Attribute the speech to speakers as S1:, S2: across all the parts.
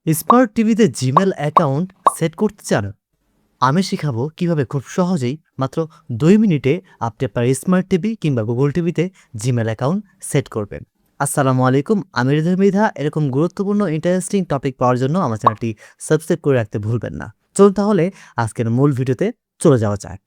S1: Smart টিভিতে Gmail account set করতে চান? আমি শিখাবো কিভাবে খুব সহজেই মাত্র 2 মিনিটে আপনি আপনার স্মার্ট টিভি কিংবা গুগল টিভিতে জিমেল অ্যাকাউন্ট সেট করবেন। আসসালামু আলাইকুম, আমি হৃদয় মৃধা। এরকম গুরুত্বপূর্ণ ইন্টারেস্টিং টপিক পাওয়ার জন্য আমার চ্যানেলটি সাবস্ক্রাইব করে রাখতে ভুলবেন না। চলুন তাহলে আজকের মূল ভিডিওতে চলে যাওয়া যাক।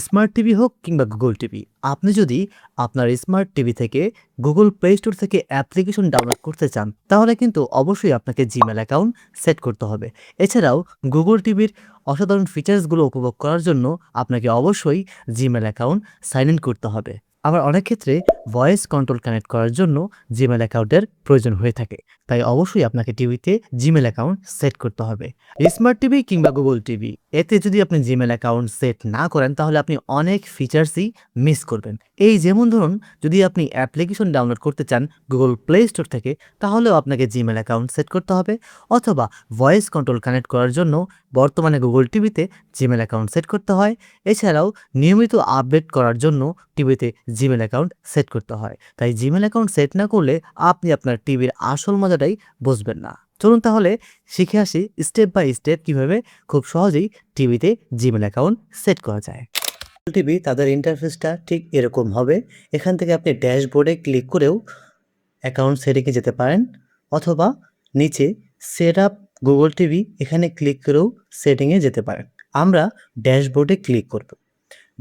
S1: স্মার্ট টিভি হোক কিংবা গুগল টিভি, আপনি যদি আপনার স্মার্ট টিভি থেকে গুগল প্লে স্টোর থেকে অ্যাপ্লিকেশন ডাউনলোড করতে চান, তাহলে কিন্তু অবশ্যই আপনাকে জিমেল অ্যাকাউন্ট সেট করতে হবে। এছাড়াও গুগল টিভির অসাধারণ ফিচার্সগুলো উপভোগ করার জন্য আপনাকে অবশ্যই জিমেল অ্যাকাউন্ট সাইন ইন করতে হবে। আবার অনেক ক্ষেত্রে ভয়েস কন্ট্রোল কানেক্ট করার জন্য জিমেল অ্যাকাউন্টের প্রয়োজন হয়ে থাকে। তাই অবশ্যই আপনাকে টিভিতে জিমেল অ্যাকাউন্ট সেট করতে হবে। স্মার্ট টিভি কিংবা গুগল টিভি, এতে যদি আপনি জিমেল অ্যাকাউন্ট সেট না করেন, তাহলে আপনি অনেক ফিচার্সই মিস করবেন। এই যেমন ধরুন, যদি আপনি অ্যাপ্লিকেশন ডাউনলোড করতে চান গুগল প্লে স্টোর থেকে, তাহলেও আপনাকে জিমেল অ্যাকাউন্ট সেট করতে হবে। অথবা ভয়েস কন্ট্রোল কানেক্ট করার জন্য বর্তমানে গুগল টিভিতে জিমেল অ্যাকাউন্ট সেট করতে হয়। এছাড়াও নিয়মিত আপডেট করার জন্য টিভিতে জিমেল অ্যাকাউন্ট সেট করতে হয়। তাই জিমেল অ্যাকাউন্ট সেট না করলে আপনি আপনার টিভির আসল মজাটাই বুঝবেন না। চলুন তাহলে শিখে আসি স্টেপ বাই স্টেপ কিভাবে খুব সহজেই টিভিতে জিমেল অ্যাকাউন্ট সেট করা যায়। টিভি তাদের ইন্টারফেসটা ঠিক এরকম হবে। এখান থেকে আপনি ড্যাশবোর্ডে ক্লিক করেও অ্যাকাউন্ট সেটিংয়ে যেতে পারেন, অথবা নিচে সেট আপ গুগল টিভি, এখানে ক্লিক করেও সেটিংয়ে যেতে পারেন। আমরা ড্যাশবোর্ডে ক্লিক করব।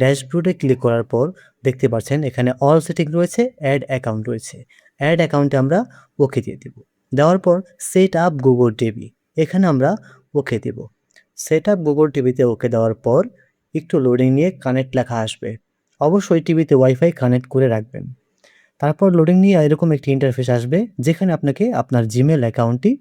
S1: ড্যাশবোর্ডে ক্লিক করার পর দেখতে পাচ্ছেন এখানে অল সেটিং রয়েছে, অ্যাড অ্যাকাউন্ট রয়েছে। অ্যাড অ্যাকাউন্টে আমরা ওকে দিয়ে দেব। দেওয়ার পর সেট আপ গুগল টিভি, এখানে আমরা ওকে দেব। সেট আপ গুগল টিভিতে ওকে দেওয়ার পর একটু লোডিং নিয়ে কানেক্ট লেখা আসবে। অবশ্যই টিভিতে ওয়াইফাই কানেক্ট করে রাখবেন। তারপর লোডিং নিয়ে এরকম একটি ইন্টারফেস আসবে, যেখানে আপনাকে আপনার জিমেল অ্যাকাউন্টটি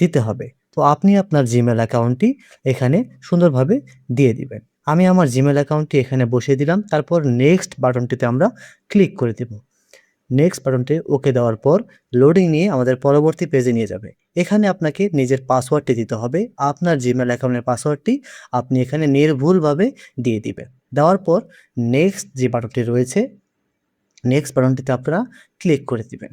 S1: দিতে হবে। তো আপনি আপনার জিমেল অ্যাকাউন্টটি এখানে সুন্দরভাবে দিয়ে দিবেন। আমি আমার জিমেল অ্যাকাউন্টটি এখানে বসিয়ে দিলাম। তারপর নেক্সট বাটনটিতে আমরা ক্লিক করে দেব। নেক্সট বাটনটি ওকে দেওয়ার পর লোডিং নিয়ে আমাদের পরবর্তী পেজে নিয়ে যাবে। এখানে আপনাকে নিজের পাসওয়ার্ডটি দিতে হবে। আপনার জিমেল অ্যাকাউন্টের পাসওয়ার্ডটি আপনি এখানে নির্ভুলভাবে দিয়ে দিবেন। দেওয়ার পর নেক্সট যে বাটনটি রয়েছে, নেক্সট বাটনটিতে আপনারা ক্লিক করে দিবেন।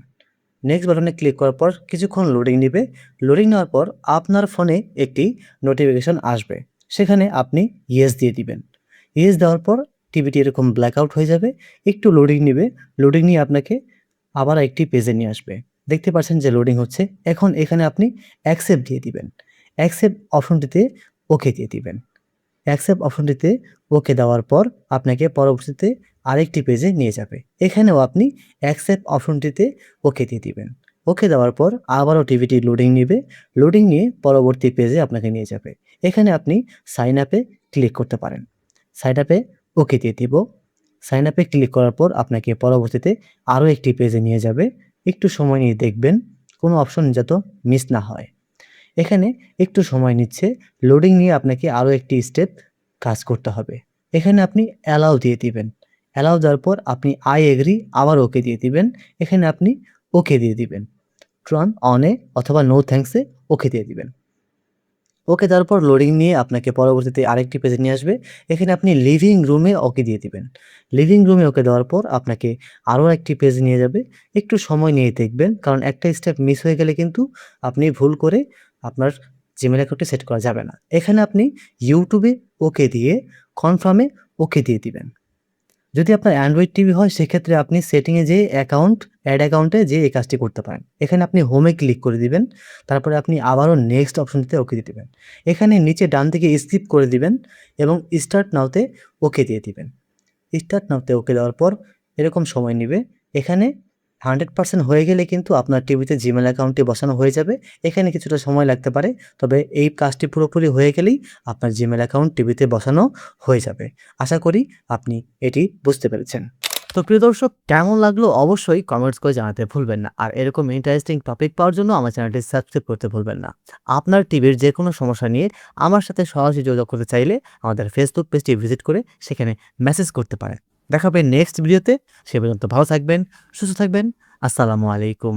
S1: নেক্সট বাটনে ক্লিক করার পর কিছুক্ষণ লোডিং নেবে। লোডিং নেওয়ার পর আপনার ফোনে একটি নোটিফিকেশন আসবে, সেখানে আপনি ইয়েস দিয়ে দিবেন। ইয়েস দেওয়ার পর টিভিটি এরকম ব্ল্যাক আউট হয়ে যাবে। একটু লোডিং নেবে। লোডিং নিয়ে আপনাকে আবার একটি পেজে নিয়ে আসবে। দেখতে পাচ্ছেন যে লোডিং হচ্ছে। এখন এখানে আপনি অ্যাকসেপ্ট দিয়ে দিবেন। অ্যাকসেপ্ট অপশনটিতে ওকে দিয়ে দিবেন। অ্যাকসেপ্ট অপশনটিতে ওকে দেওয়ার পর আপনাকে পরবর্তীতে আরেকটি পেজে নিয়ে যাবে। এখানেও আপনি অ্যাকসেপ্ট অপশনটিতে ওকে দিয়ে দিবেন। ওকে দেওয়ার পর আবারও টিভিটি লোডিং নিবে। লোডিং নিয়ে পরবর্তী পেজে আপনাকে নিয়ে যাবে। এখানে আপনি সাইন আপে ক্লিক করতে পারেন। সাইন আপে ওকে দিয়ে দিব। সাইন আপে ক্লিক করার পর আপনাকে পরবর্তীতে আরও একটি পেজে নিয়ে যাবে। একটু সময় নিয়ে দেখবেন কোনো অপশন যাতে মিস না হয়। এখানে একটু সময় নিচ্ছে। লোডিং নিয়ে আপনাকে আরও একটি স্টেপ কাজ করতে হবে। এখানে আপনি অ্যালাউ দিয়ে দিবেন। অ্যালাউ দেওয়ার পর আপনি আই এগ্রি আবার ওকে দিয়ে দিবেন। এখানে আপনি ওকে দিয়ে দিবেন। টার্ন অনে অথবা নো থ্যাঙ্কসে ওকে দিয়ে দিবেন। ওকে দেওয়ার পর লোডিং নিয়ে আপনাকে পরবর্তীতে আরেকটি পেজে নিয়ে আসবে। এখানে আপনি লিভিং রুমে ওকে দিয়ে দিবেন। লিভিং রুমে ওকে দেওয়ার পর আপনাকে আরও একটি পেজে নিয়ে যাবে। একটু সময় নিয়ে দেখবেন, কারণ একটা স্টেপ মিস হয়ে গেলে কিন্তু আপনি ভুল করে আপনার জিমেল অ্যাকাউন্টটি সেট করা যাবে না। এখানে আপনি ইউটিউবে ওকে দিয়ে কনফার্মে ওকে দিয়ে দিবেন। যদি আপনার অ্যান্ড্রয়েড টিভি হয়, সেক্ষেত্রে আপনি সেটিংয়ে যেয়ে অ্যাড অ্যাকাউন্টে যেয়ে এই কাজটি করতে পারেন। এখানে আপনি হোমে ক্লিক করে দিবেন। তারপরে আপনি আবারও নেক্সট অপশনটিতে ওকে দিয়ে দিবেন। এখানে নিচে ডান দিকে স্কিপ করে দিবেন এবং স্টার্ট নাওতে ওকে দিয়ে দিবেন। স্টার্ট নাওতে ওকে দেওয়ার পর এরকম সময় নিবে। এখানে 100% হয়ে গেলে কিন্তু আপনার টিভিতে জিমেল অ্যাকাউন্টটি বসানো হয়ে যাবে। এখানে কিছুটা সময় লাগতে পারে, তবে এই কাজটি পুরোপুরি হয়ে গেলেই আপনার জিমেল অ্যাকাউন্ট টিভিতে বসানো হয়ে যাবে। আশা করি আপনি এটি বুঝতে পেরেছেন। তো প্রিয় দর্শক, কেমন লাগলো অবশ্যই কমেন্টস করে জানাতে ভুলবেন না। আর এরকম ইন্টারেস্টিং টপিক পাওয়ার জন্য আমার চ্যানেলটি সাবস্ক্রাইব করতে ভুলবেন না। আপনার টিভির যে কোনো সমস্যা নিয়ে আমার সাথে সরাসরি যোগাযোগ করতে চাইলে আমাদের ফেসবুক পেজটি ভিজিট করে সেখানে মেসেজ করতে পারেন। দেখা হবে নেক্সট ভিডিওতে। সে পর্যন্ত ভালো থাকবেন, সুস্থ থাকবেন। আসসালামু আলাইকুম।